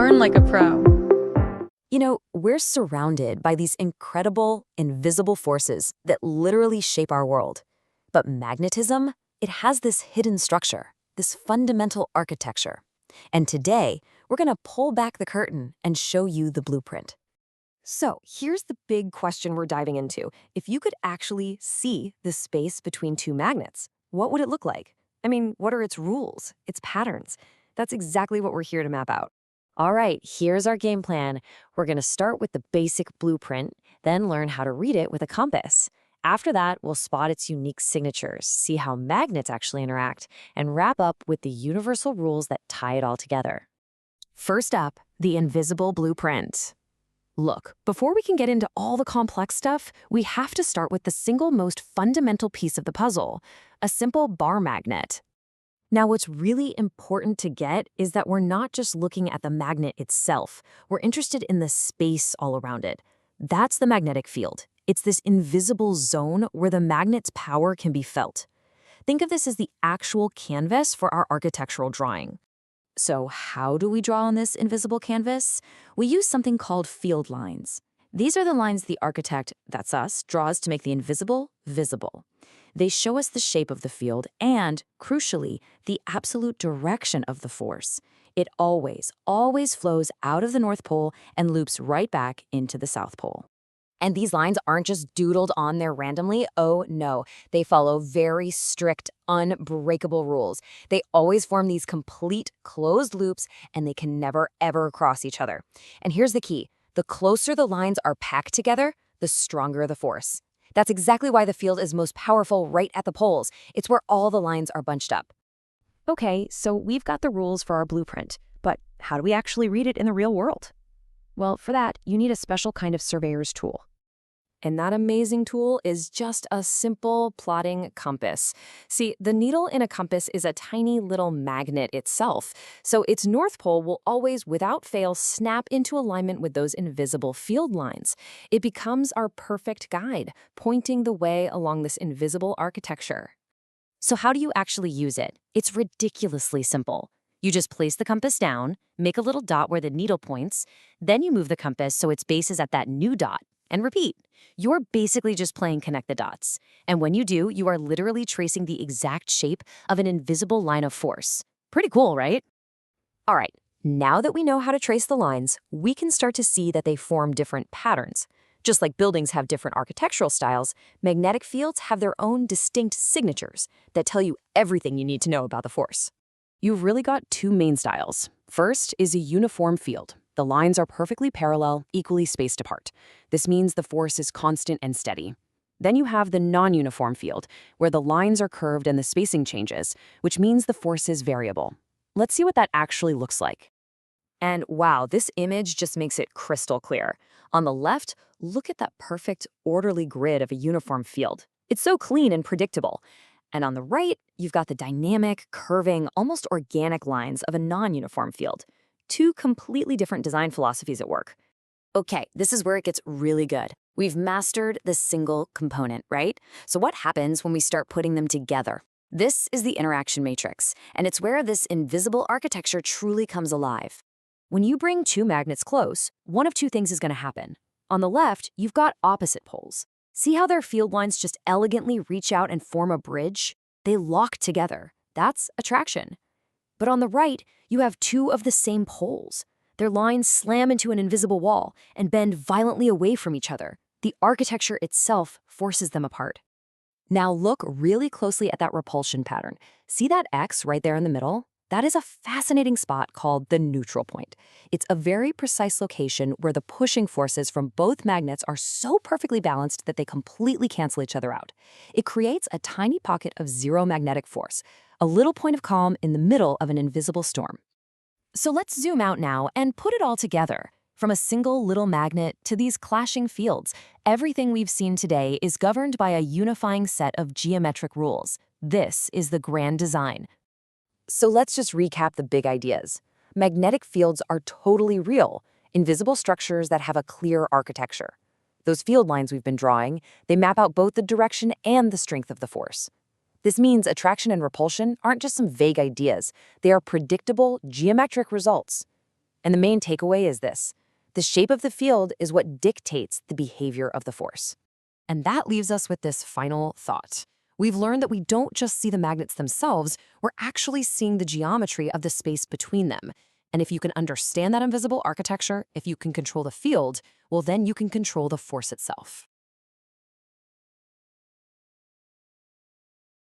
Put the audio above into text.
Learn like a pro. You know, we're surrounded by these incredible, invisible forces that literally shape our world. But magnetism, it has this hidden structure, this fundamental architecture. And today, we're going to pull back the curtain and show you the blueprint. So here's the big question we're diving into. If you could actually see the space between two magnets, what would it look like? I mean, what are its rules, its patterns? That's exactly what we're here to map out. All right, here's our game plan. We're going to start with the basic blueprint, then learn how to read it with a compass. After that, we'll spot its unique signatures, see how magnets actually interact, and wrap up with the universal rules that tie it all together. First up, the invisible blueprint. Look, before we can get into all the complex stuff, we have to start with the single most fundamental piece of the puzzle, a simple bar magnet. Now, what's really important to get is that we're not just looking at the magnet itself. We're interested in the space all around it. That's the magnetic field. It's this invisible zone where the magnet's power can be felt. Think of this as the actual canvas for our architectural drawing. So how do we draw on this invisible canvas? We use something called field lines. These are the lines the architect, that's us, draws to make the invisible visible. They show us the shape of the field and, crucially, the absolute direction of the force. It always flows out of the North Pole and loops right back into the South Pole. And these lines aren't just doodled on there randomly. Oh no, they follow very strict, unbreakable rules. They always form these complete closed loops and they can never ever cross each other. And here's the key. The closer the lines are packed together, the stronger the force. That's exactly why the field is most powerful right at the poles. It's where all the lines are bunched up. Okay, so we've got the rules for our blueprint, but how do we actually read it in the real world? Well, for that, you need a special kind of surveyor's tool. And that amazing tool is just a simple plotting compass. See, the needle in a compass is a tiny little magnet itself, so its North Pole will always, without fail, snap into alignment with those invisible field lines. It becomes our perfect guide, pointing the way along this invisible architecture. So how do you actually use it? It's ridiculously simple. You just place the compass down, make a little dot where the needle points, then you move the compass so its base is at that new dot, and repeat. You're basically just playing connect the dots. And when you do, you are literally tracing the exact shape of an invisible line of force. Pretty cool, right? All right, now that we know how to trace the lines, we can start to see that they form different patterns. Just like buildings have different architectural styles, magnetic fields have their own distinct signatures that tell you everything you need to know about the force. You've really got two main styles. First is a uniform field. The lines are perfectly parallel, equally spaced apart. This means the force is constant and steady. Then you have the non-uniform field, where the lines are curved and the spacing changes, which means the force is variable. Let's see what that actually looks like. And wow, this image just makes it crystal clear. On the left, look at that perfect, orderly grid of a uniform field. It's so clean and predictable. And on the right, you've got the dynamic, curving, almost organic lines of a non-uniform field. Two completely different design philosophies at work. Okay, this is where it gets really good. We've mastered the single component, right? So what happens when we start putting them together? This is the interaction matrix, and it's where this invisible architecture truly comes alive. When you bring two magnets close, one of two things is going to happen. On the left, you've got opposite poles. See how their field lines just elegantly reach out and form a bridge? They lock together. That's attraction. But on the right, you have two of the same poles. Their lines slam into an invisible wall and bend violently away from each other. The architecture itself forces them apart. Now look really closely at that repulsion pattern. See that X right there in the middle? That is a fascinating spot called the neutral point. It's a very precise location where the pushing forces from both magnets are so perfectly balanced that they completely cancel each other out. It creates a tiny pocket of zero magnetic force, a little point of calm in the middle of an invisible storm. So let's zoom out now and put it all together. From a single little magnet to these clashing fields, everything we've seen today is governed by a unifying set of geometric rules. This is the grand design. So let's just recap the big ideas. Magnetic fields are totally real, invisible structures that have a clear architecture. Those field lines we've been drawing, they map out both the direction and the strength of the force. This means attraction and repulsion aren't just some vague ideas. They are predictable, geometric results. And the main takeaway is this: the shape of the field is what dictates the behavior of the force. And that leaves us with this final thought. We've learned that we don't just see the magnets themselves, we're actually seeing the geometry of the space between them. And if you can understand that invisible architecture, if you can control the field, well, then you can control the force itself.